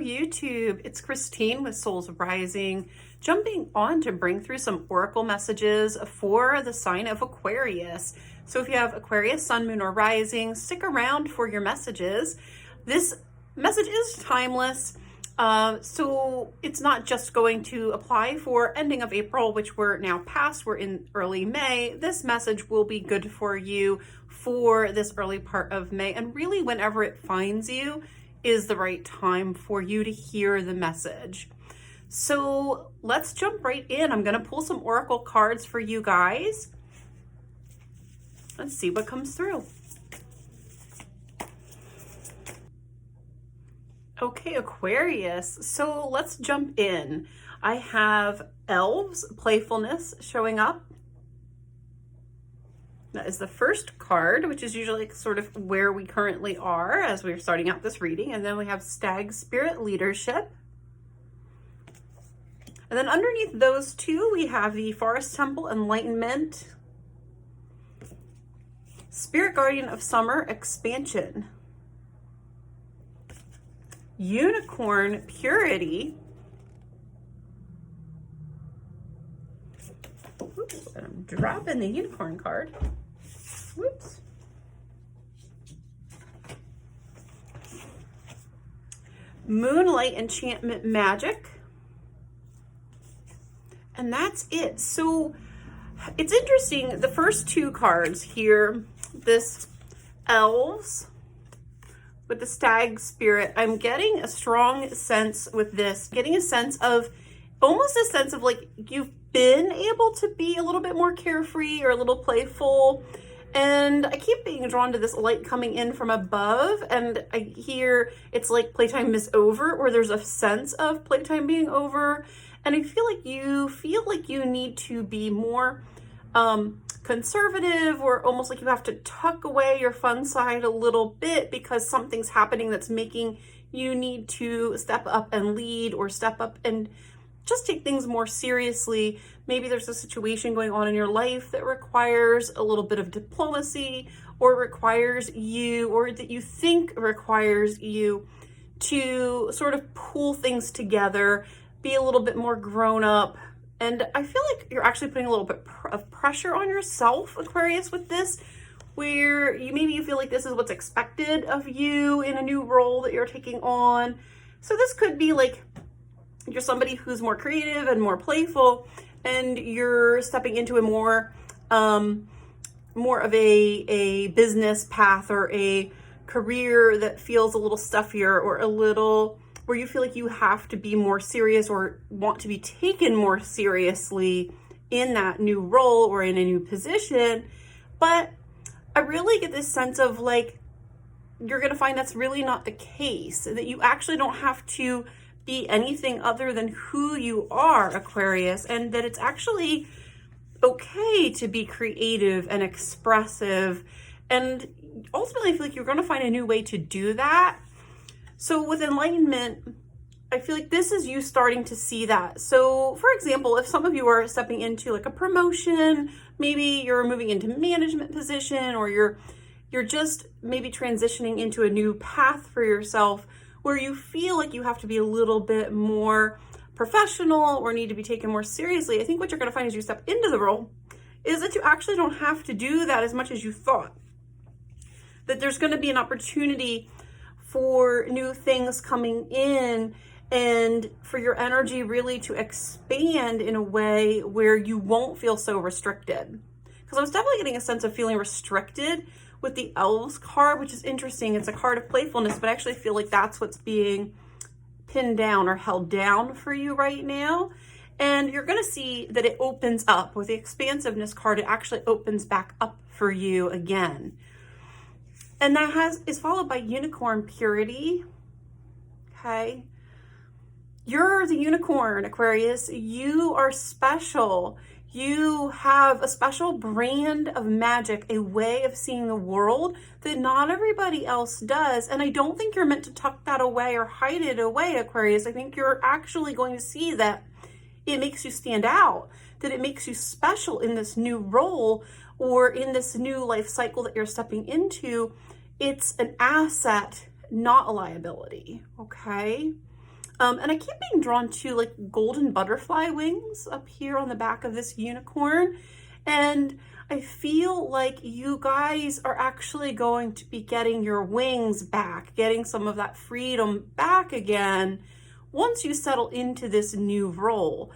YouTube, it's Christine with Souls Rising, jumping on to bring through some oracle messages for the sign of Aquarius. So if you have Aquarius, Sun, Moon, or Rising, stick around for your messages. This message is timeless, so it's not just going to apply for ending of April, which we're now past. We're in early May. This message will be good for you for this early part of May, and really whenever it finds you is the right time for you to hear the message. So let's jump right in. I'm going to pull some oracle cards for you guys. Let's see what comes through. Okay, Aquarius. So let's jump in. I have elves, playfulness showing up. That is the first card, which is usually sort of where we currently are as we're starting out this reading. And then we have stag, spirit, leadership. And then underneath those two, we have the forest temple, enlightenment. Spirit guardian of summer, expansion. Unicorn, purity. Oops, and I'm dropping the unicorn card. Whoops. Moonlight, enchantment, magic. And that's it. So it's interesting. The first two cards here, this elves with the stag spirit, I'm getting a strong sense with this, getting a sense of, almost a sense of like you've been able to be a little bit more carefree or a little playful. And I keep being drawn to this light coming in from above, and I hear it's like playtime is over, or there's a sense of playtime being over. And I feel like you need to be more conservative, or almost like you have to tuck away your fun side a little bit because something's happening that's making you need to step up and lead, or step up and just take things more seriously. Maybe there's a situation going on in your life that requires a little bit of diplomacy, or requires you, or that you think requires you to sort of pull things together, be a little bit more grown up. And I feel like you're actually putting a little bit of pressure on yourself, Aquarius, with this, where you feel like this is what's expected of you in a new role that you're taking on. So this could be like you're somebody who's more creative and more playful, and you're stepping into a more of a business path or a career that feels a little stuffier, or a little where you feel like you have to be more serious or want to be taken more seriously in that new role or in a new position. But I really get this sense of like you're going to find that's really not the case, that you actually don't have to be anything other than who you are, Aquarius, and that it's actually okay to be creative and expressive. And ultimately, I feel like you're going to find a new way to do that. So with enlightenment, I feel like this is you starting to see that. So for example, if some of you are stepping into like a promotion, maybe you're moving into management position, or you're just maybe transitioning into a new path for yourself, where you feel like you have to be a little bit more professional or need to be taken more seriously. I think what you're going to find as you step into the role is that you actually don't have to do that as much as you thought. That there's going to be an opportunity for new things coming in, and for your energy really to expand in a way where you won't feel so restricted. Because I was definitely getting a sense of feeling restricted with the elves card, which is interesting. It's a card of playfulness, but I actually feel like that's what's being pinned down or held down for you right now. And you're going to see that it opens up with the expansiveness card. It actually opens back up for you again. And that is followed by unicorn, purity. Okay. You're the unicorn, Aquarius. You are special. You have a special brand of magic, a way of seeing the world that not everybody else does. And I don't think you're meant to tuck that away or hide it away, Aquarius. I think you're actually going to see that it makes you stand out, that it makes you special in this new role or in this new life cycle that you're stepping into. It's an asset, not a liability, okay? And I keep being drawn to like golden butterfly wings up here on the back of this unicorn. And I feel like you guys are actually going to be getting your wings back, getting some of that freedom back again once you settle into this new role.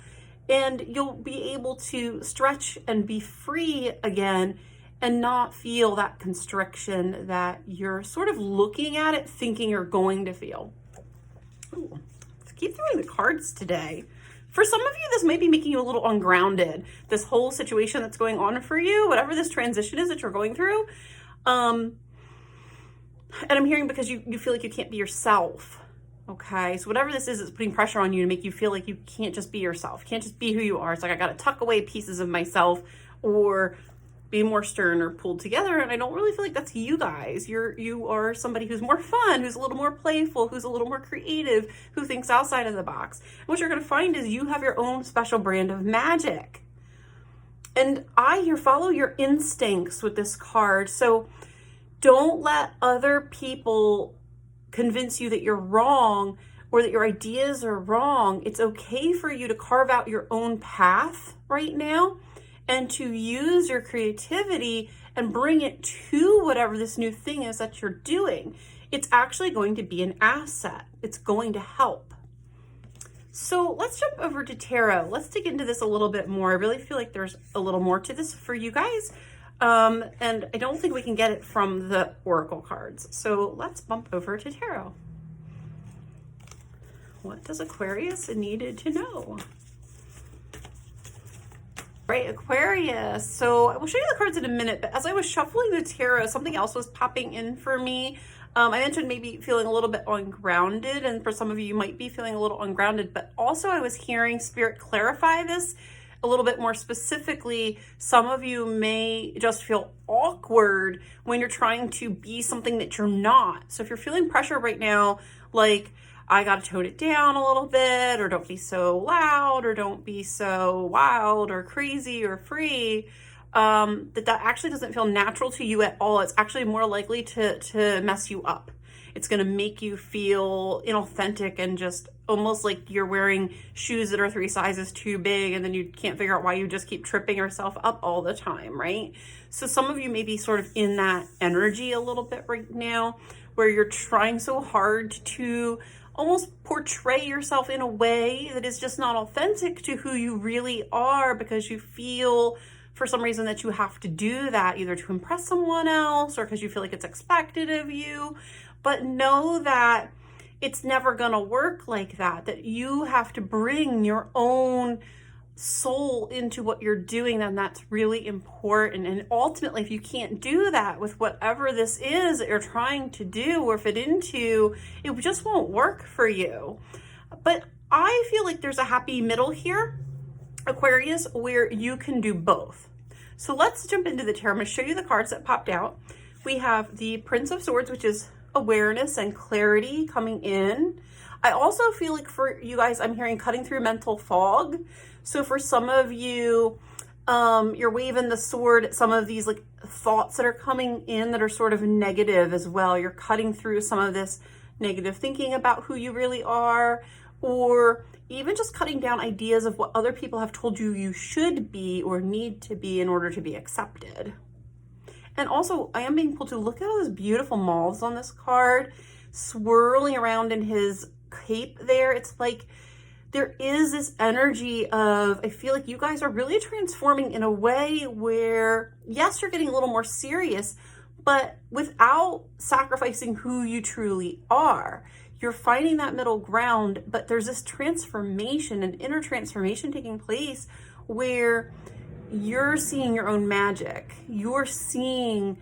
And you'll be able to stretch and be free again and not feel that constriction that you're sort of looking at it thinking you're going to feel. Ooh, keep throwing the cards today. For some of you, this might be making you a little ungrounded. This whole situation that's going on for you, whatever this transition is that you're going through. And I'm hearing because you feel like you can't be yourself. Okay, so whatever this is, it's putting pressure on you to make you feel like you can't just be yourself. You can't just be who you are. It's like I got to tuck away pieces of myself or be more stern or pulled together. And I don't really feel like that's you guys. You are somebody who's more fun, who's a little more playful, who's a little more creative, who thinks outside of the box. And what you're going to find is you have your own special brand of magic. And I here follow your instincts with this card. So don't let other people convince you that you're wrong or that your ideas are wrong. It's okay for you to carve out your own path right now and to use your creativity and bring it to whatever this new thing is that you're doing. It's actually going to be an asset. It's going to help. So let's jump over to tarot. Let's dig into this a little bit more. I really feel like there's a little more to this for you guys. And I don't think we can get it from the oracle cards. So let's bump over to tarot. What does Aquarius needed to know? Right, Aquarius. So I will show you the cards in a minute, but as I was shuffling the tarot, something else was popping in for me. I mentioned maybe feeling a little bit ungrounded, and for some of you, you might be feeling a little ungrounded, but also I was hearing Spirit clarify this a little bit more specifically. Some of you may just feel awkward when you're trying to be something that you're not. So if you're feeling pressure right now, like, I got to tone it down a little bit, or don't be so loud, or don't be so wild or crazy or free, that actually doesn't feel natural to you at all. It's actually more likely to mess you up. It's going to make you feel inauthentic and just almost like you're wearing shoes that are 3 sizes too big, and then you can't figure out why you just keep tripping yourself up all the time, right? So some of you may be sort of in that energy a little bit right now, where you're trying so hard to almost portray yourself in a way that is just not authentic to who you really are, because you feel for some reason that you have to do that either to impress someone else or because you feel like it's expected of you. But know that it's never going to work like that, that you have to bring your own soul into what you're doing, and that's really important. And ultimately, if you can't do that with whatever this is that you're trying to do or fit into, it just won't work for you. But I feel like there's a happy middle here, Aquarius, where you can do both. So let's jump into the tarot. I'm going to show you the cards that popped out. We have the Prince of Swords, which is awareness and clarity coming in. I also feel like for you guys, I'm hearing cutting through mental fog. So for some of you, you're waving the sword at some of these like thoughts that are coming in that are sort of negative as well. You're cutting through some of this negative thinking about who you really are, or even just cutting down ideas of what other people have told you you should be or need to be in order to be accepted. And also, I am being pulled to look at all those beautiful moths on this card swirling around in his cape there. It's like there is this energy of, I feel like you guys are really transforming in a way where, yes, you're getting a little more serious, but without sacrificing who you truly are. You're finding that middle ground, but there's this transformation, an inner transformation taking place where you're seeing your own magic. You're seeing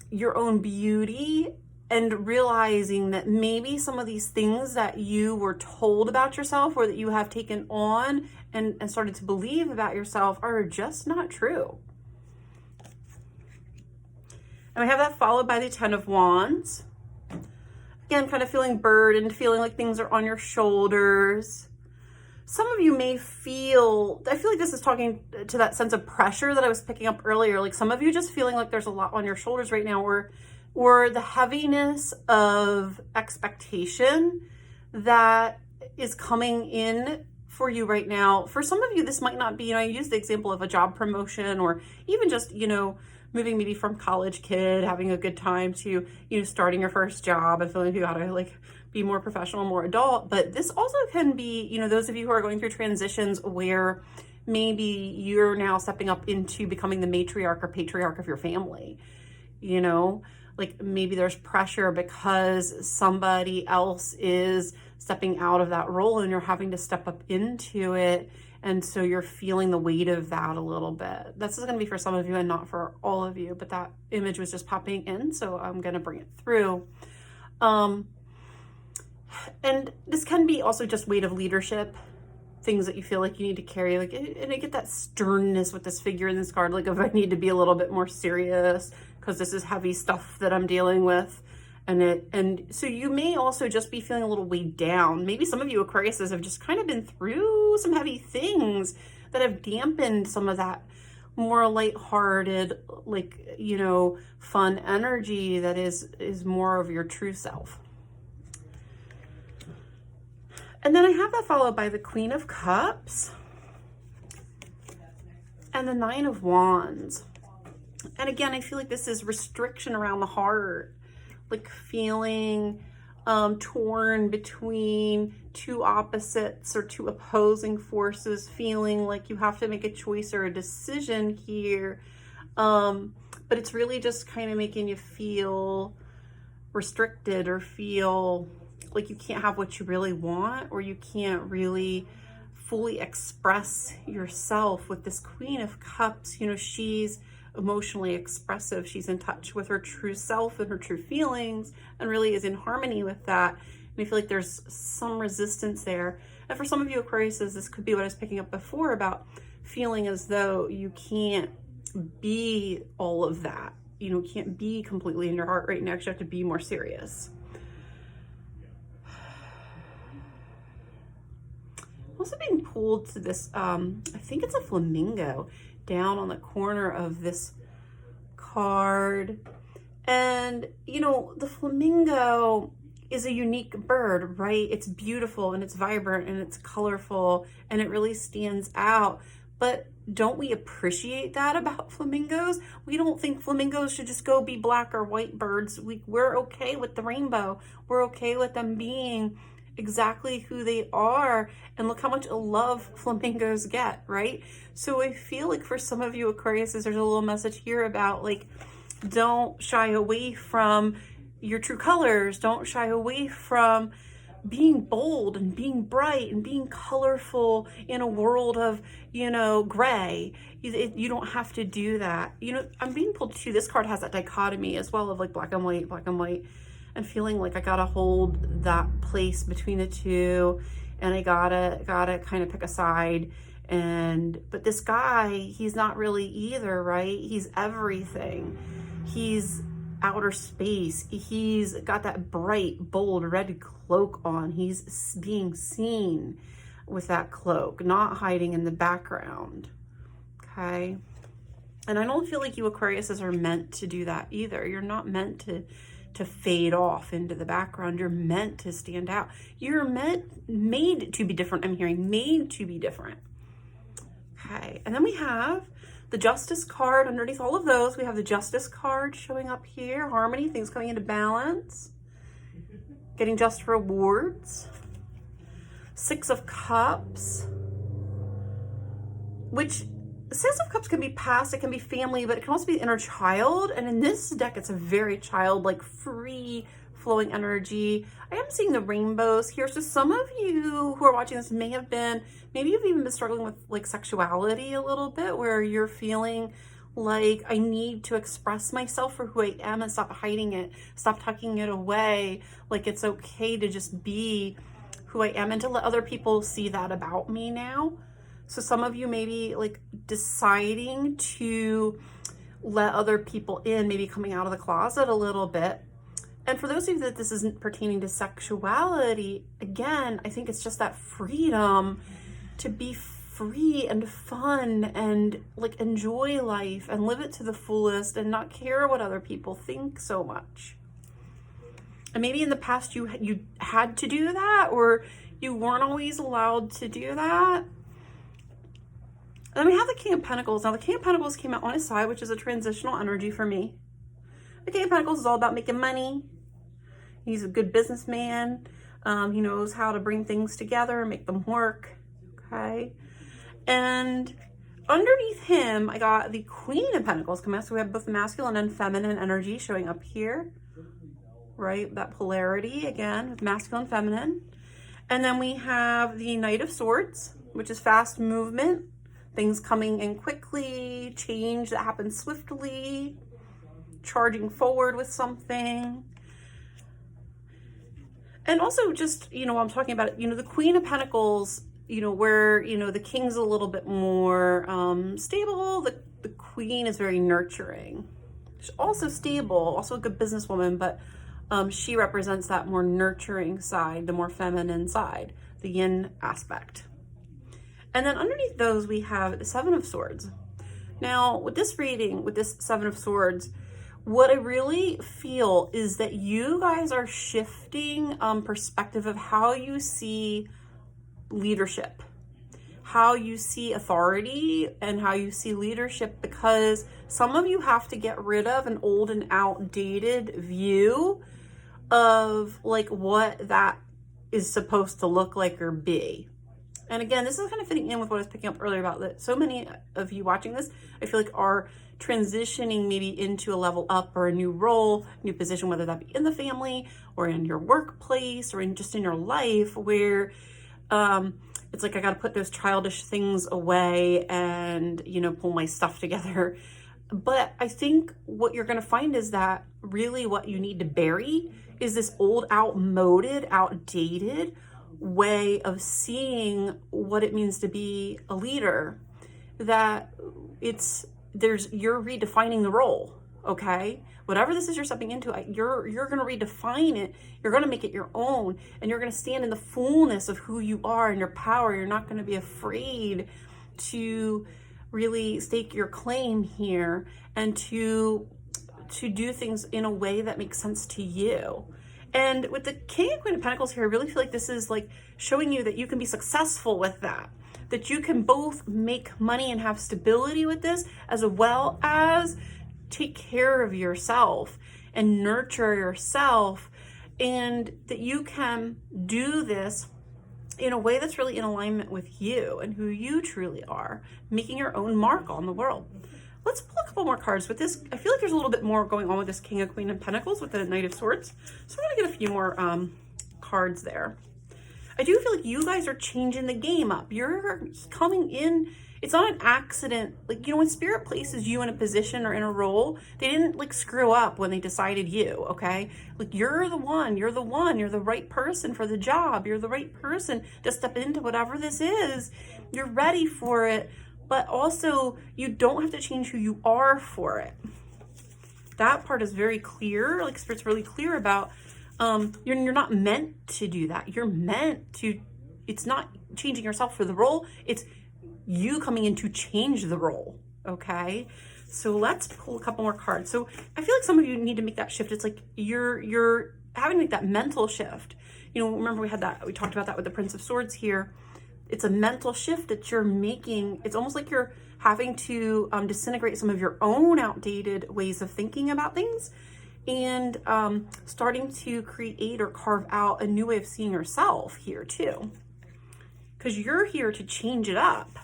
your own beauty and realizing that maybe some of these things that you were told about yourself or that you have taken on and started to believe about yourself are just not true. And we have that followed by the 10 of Wands. Again, kind of feeling burdened, feeling like things are on your shoulders. Some of you may feel, I feel like this is talking to that sense of pressure that I was picking up earlier. Like some of you just feeling like there's a lot on your shoulders right now, or the heaviness of expectation that is coming in for you right now. For some of you, this might not be, you know, I use the example of a job promotion, or even just, you know, moving maybe from college kid, having a good time, to, you know, starting your first job and feeling like you gotta like be more professional, more adult. But this also can be, you know, those of you who are going through transitions where maybe you're now stepping up into becoming the matriarch or patriarch of your family, you know, like maybe there's pressure because somebody else is stepping out of that role and you're having to step up into it. And so you're feeling the weight of that a little bit. This is going to be for some of you and not for all of you, but that image was just popping in, so I'm going to bring it through. And this can be also just weight of leadership, things that you feel like you need to carry. Like, and I get that sternness with this figure in this card, like if I need to be a little bit more serious because this is heavy stuff that I'm dealing with. And so you may also just be feeling a little weighed down. Maybe some of you Aquariuses have just kind of been through some heavy things that have dampened some of that more lighthearted, like, you know, fun energy that is more of your true self. And then I have that followed by the Queen of Cups and the Nine of Wands. And again, I feel like this is restriction around the heart, like feeling torn between two opposites or two opposing forces, feeling like you have to make a choice or a decision here. But it's really just kind of making you feel restricted or feel like you can't have what you really want, or you can't really fully express yourself. With this Queen of Cups, you know, she's emotionally expressive. She's in touch with her true self and her true feelings and really is in harmony with that. And I feel like there's some resistance there. And for some of you Aquariuses, this could be what I was picking up before about feeling as though you can't be all of that. You know, can't be completely in your heart right now. You have to be more serious. Also being pulled to this, I think it's a flamingo down on the corner of this card. And, you know, the flamingo is a unique bird, right? It's beautiful and it's vibrant and it's colorful and it really stands out. But don't we appreciate that about flamingos? We don't think flamingos should just go be black or white birds. We're okay with the rainbow. We're okay with them being exactly who they are. And look how much love flamingos get, right? So I feel like for some of you Aquariuses, there's a little message here about like, don't shy away from your true colors. Don't shy away from being bold and being bright and being colorful in a world of, you know, gray. You don't have to do that. You know, I'm being pulled to, this card has that dichotomy as well of like black and white, and feeling like I gotta hold that place between the two, and I gotta kind of pick a side. But this guy, he's not really either, right? He's everything. He's outer space. He's got that bright, bold red cloak on. He's being seen with that cloak, not hiding in the background. Okay. And I don't feel like you Aquariuses are meant to do that either. You're not meant to fade off into the background. You're meant to stand out. You're made to be different. I'm hearing made to be different. Okay. And then we have the Justice card. Underneath all of those, we have the Justice card showing up here. Harmony, things coming into balance. Getting just rewards. Six of Cups. Which, Six of Cups can be past, it can be family, but it can also be inner child. And in this deck, it's a very childlike, free flowing energy. I am seeing the rainbows here. So some of you who are watching this may have been, maybe you've even been struggling with like sexuality a little bit, where you're feeling like I need to express myself for who I am and stop hiding it, stop tucking it away. Like it's okay to just be who I am and to let other people see that about me now. So some of you may be like deciding to let other people in, maybe coming out of the closet a little bit. And for those of you that this isn't pertaining to sexuality, again, I think it's just that freedom to be free and fun and like enjoy life and live it to the fullest and not care what other people think so much. And maybe in the past you had to do that, or You weren't always allowed to do that. And then we have the King of Pentacles. Now the King of Pentacles came out on his side, which is a transitional energy for me. The King of Pentacles is all about making money. He's a good businessman. He knows how to bring things together and make them work. Okay. And underneath him, I got the Queen of Pentacles coming out. So we have both masculine and feminine energy showing up here. Right? That polarity again with masculine and feminine. And then we have the Knight of Swords, which is fast movement. Things coming in quickly, change that happens swiftly, charging forward with something. And also just, while I'm talking about it, the Queen of Pentacles, where, the King's a little bit more stable, the Queen is very nurturing. She's also stable, also a good businesswoman, but she represents that more nurturing side, the more feminine side, the yin aspect. And then underneath those, we have the Seven of Swords. Now, with this reading, with this Seven of Swords, what I really feel is that you guys are shifting perspective of how you see leadership, how you see authority, and how you see leadership, because some of you have to get rid of an old and outdated view of like what that is supposed to look like or be. And again, this is kind of fitting in with what I was picking up earlier about that so many of you watching this, I feel like are transitioning maybe into a level up or a new role, new position, whether that be in the family or in your workplace or just in your life, where it's like, I got to put those childish things away and, pull my stuff together. But I think what you're going to find is that really what you need to bury is this old, outmoded, outdated way of seeing what it means to be a leader. That you're redefining the role, okay? Whatever this is you're stepping into, you're going to redefine it. You're going to make it your own, and you're going to stand in the fullness of who you are and your power. You're not going to be afraid to really stake your claim here and to do things in a way that makes sense to you. And with the King and Queen of Pentacles here, I really feel like this is like showing you that you can be successful with that you can both make money and have stability with this, as well as take care of yourself and nurture yourself, and that you can do this in a way that's really in alignment with you and who you truly are, making your own mark on the world. Let's pull a couple more cards with this. I feel like there's a little bit more going on with this King and Queen of Pentacles with the Knight of Swords. So I'm gonna get a few more cards there. I do feel like you guys are changing the game up. You're coming in. It's not an accident. Like, when Spirit places you in a position or in a role, they didn't like screw up when they decided you, okay? Like, you're the one, you're the right person for the job. You're the right person to step into whatever this is. You're ready for it, but also you don't have to change who you are for it. That part is very clear. Like, Spirit's really clear about, you're not meant to do that. You're meant to, it's not changing yourself for the role. It's you coming in to change the role. Okay. So let's pull a couple more cards. So I feel like some of you need to make that shift. It's like you're having to make that mental shift. Remember we talked about that with the Prince of Swords here. It's a mental shift that you're making. It's almost like you're having to disintegrate some of your own outdated ways of thinking about things, and starting to create or carve out a new way of seeing yourself here too. Because you're here to change it up,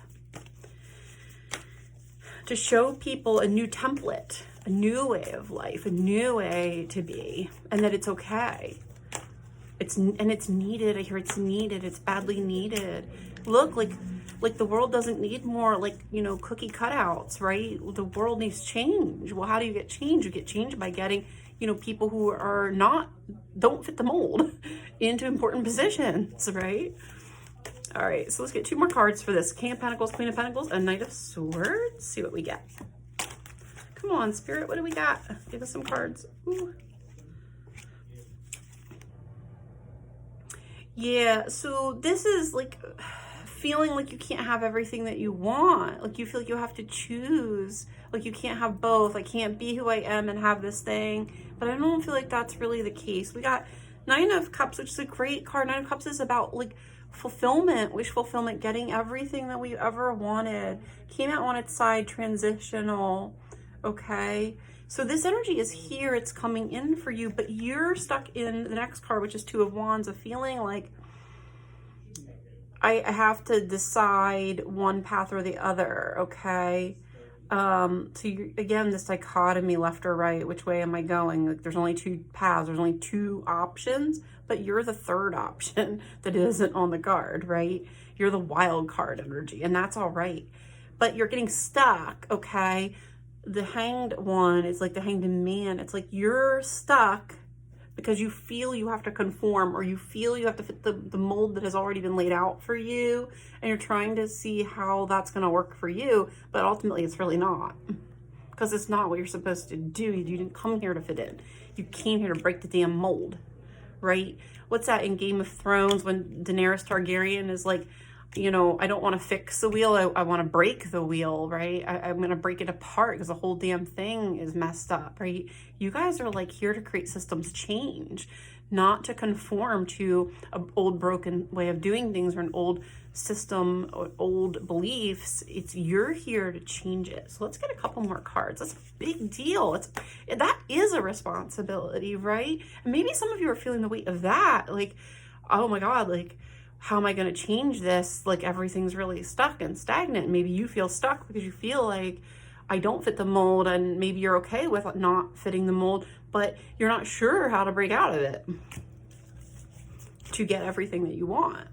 to show people a new template, a new way of life, a new way to be, and that it's okay. It's needed. I hear it's needed. It's badly needed. Look, like the world doesn't need more cookie cutouts, right? The world needs change. Well, how do you get change? You get change by getting, people who don't fit the mold into important positions, right? All right, so let's get two more cards for this. King of Pentacles, Queen of Pentacles, and Knight of Swords. See what we get. Come on, Spirit, what do we got? Give us some cards. Ooh. Yeah, so this is like feeling like you can't have everything that you want. Like you feel like you have to choose. Like you can't have both. I can't be who I am and have this thing. But I don't feel like that's really the case. We got Nine of Cups, which is a great card. Nine of Cups is about like fulfillment, wish fulfillment, getting everything that we ever wanted. Came out on its side, transitional, okay? So this energy is here, it's coming in for you, but you're stuck in the next card, which is Two of Wands, of feeling like I have to decide one path or the other, okay? So again, this dichotomy, left or right, which way am I going? Like, there's only two paths, there's only two options, but you're the third option that isn't on the card, right? You're the wild card energy, and that's all right. But you're getting stuck, okay? The Hanged One is like the Hanged Man. It's like you're stuck because you feel you have to conform, or you feel you have to fit the mold that has already been laid out for you, and you're trying to see how that's going to work for you, but ultimately it's really not, because it's not what you're supposed to do. You didn't come here to fit in. You came here to break the damn mold, right? What's that in Game of Thrones when Daenerys Targaryen is like, you know, I don't want to fix the wheel, I want to break the wheel, right? I'm going to break it apart because the whole damn thing is messed up, right? You guys are like here to create systems change, not to conform to an old broken way of doing things or an old system or old beliefs. You're here to change it. So let's get a couple more cards. That's a big deal. That is a responsibility, right? And maybe some of you are feeling the weight of that, like, oh my God, like, how am I going to change this? Like, everything's really stuck and stagnant. Maybe you feel stuck because you feel like I don't fit the mold, and maybe you're okay with not fitting the mold, but you're not sure how to break out of it to get everything that you want,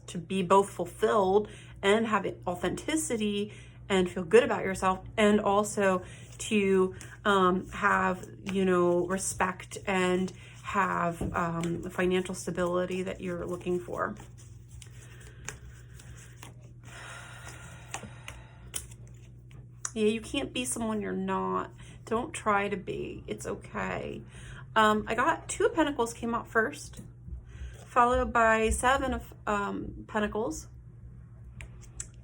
to be both fulfilled and have authenticity and feel good about yourself, and also to have, you know, respect and have the financial stability that you're looking for. Yeah, you can't be someone you're not. Don't try to be. It's okay. I got Two of Pentacles came out first, followed by Seven of Pentacles,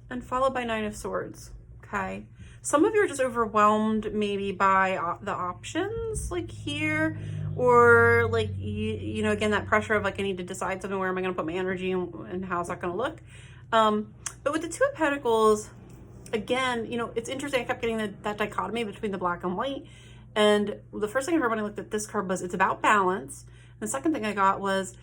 and followed by Nine of Swords, okay? Some of you are just overwhelmed maybe by the options, like here, or like, you know, again, that pressure of like, I need to decide something, where am I going to put my energy and how's that going to look? But with the Two of Pentacles, again, you know, it's interesting. I kept getting that dichotomy between the black and white. And the first thing I heard when I looked at this card was it's about balance. And the second thing I got was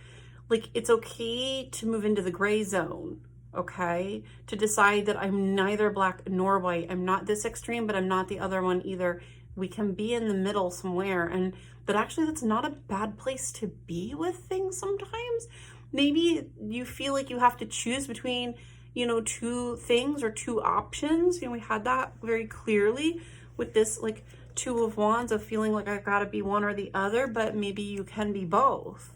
like, it's okay to move into the gray zone. Okay, to decide that I'm neither black nor white. I'm not this extreme, but I'm not the other one either. We can be in the middle somewhere, and but actually that's not a bad place to be with things sometimes. Maybe you feel like you have to choose between, you know, two things or two options. You know, we had that very clearly with this like Two of Wands, of feeling like I've got to be one or the other, but maybe you can be both.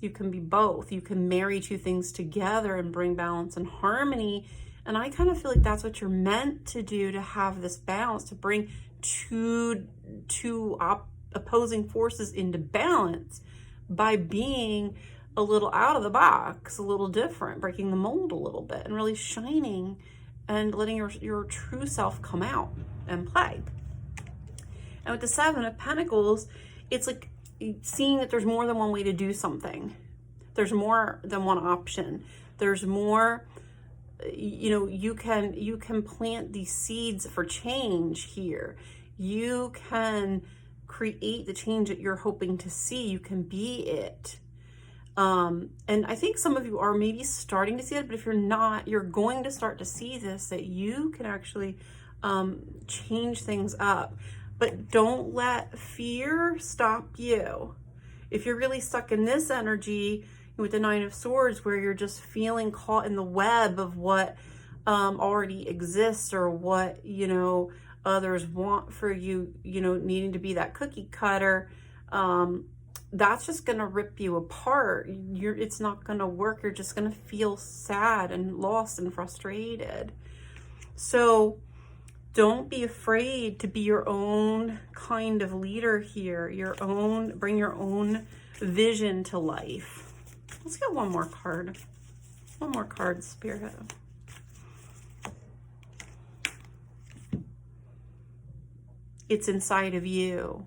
You can be both. You can marry two things together and bring balance and harmony. And I kind of feel like that's what you're meant to do, to have this balance, to bring two opposing forces into balance by being a little out of the box, a little different, breaking the mold a little bit, and really shining and letting your true self come out and play. And with the Seven of Pentacles, it's like seeing that there's more than one way to do something. There's more than one option. There's more, you know, you can plant these seeds for change here. You can create the change that you're hoping to see. You can be it. And I think some of you are maybe starting to see it, but if you're not, you're going to start to see this, that you can actually change things up. But don't let fear stop you. If you're really stuck in this energy with the Nine of Swords, where you're just feeling caught in the web of what already exists, or what, you know, others want for you, you know, needing to be that cookie cutter, that's just going to rip you apart. It's not going to work. You're just going to feel sad and lost and frustrated. So don't be afraid to be your own kind of leader here, bring your own vision to life. Let's get one more card. One more card, Spirit. It's inside of you.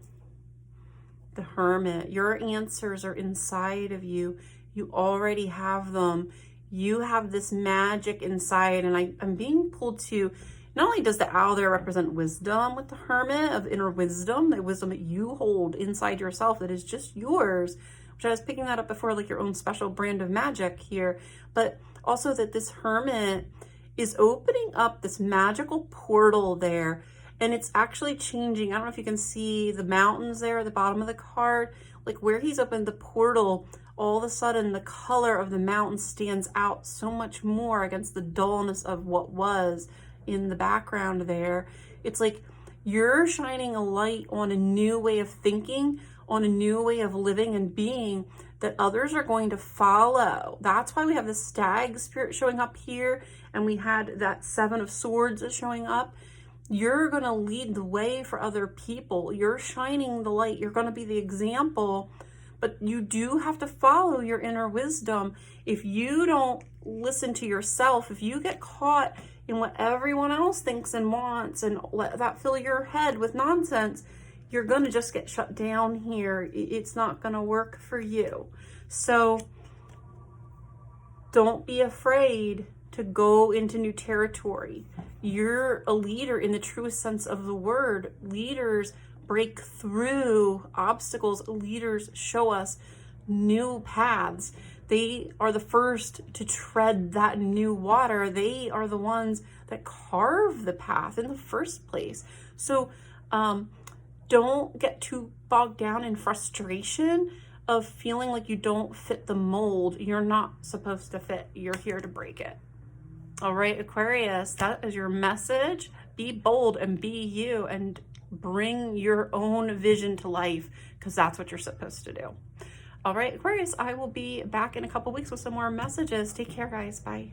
The Hermit. Your answers are inside of you. You already have them. You have this magic inside, and I'm being pulled to, not only does the owl there represent wisdom with the hermit of inner wisdom, the wisdom that you hold inside yourself that is just yours, which I was picking that up before, like your own special brand of magic here, but also that this hermit is opening up this magical portal there, and it's actually changing. I don't know if you can see the mountains there at the bottom of the card, like where he's opened the portal, all of a sudden the color of the mountain stands out so much more against the dullness of what was in the background there. It's like you're shining a light on a new way of thinking, on a new way of living and being that others are going to follow. That's why we have the stag spirit showing up here, and we had that 7 of Swords showing up. You're going to lead the way for other people. You're shining the light. You're going to be the example, but you do have to follow your inner wisdom. If you don't listen to yourself, if you get caught in what everyone else thinks and wants and let that fill your head with nonsense, you're going to just get shut down here. It's not going to work for you. So don't be afraid to go into new territory. You're a leader in the truest sense of the word. Leaders break through obstacles. Leaders show us new paths. They are the first to tread that new water. They are the ones that carve the path in the first place. So don't get too bogged down in frustration of feeling like you don't fit the mold. You're not supposed to fit. You're here to break it. All right, Aquarius, that is your message. Be bold and be you and bring your own vision to life, because that's what you're supposed to do. All right, Aquarius, I will be back in a couple weeks with some more messages. Take care, guys. Bye.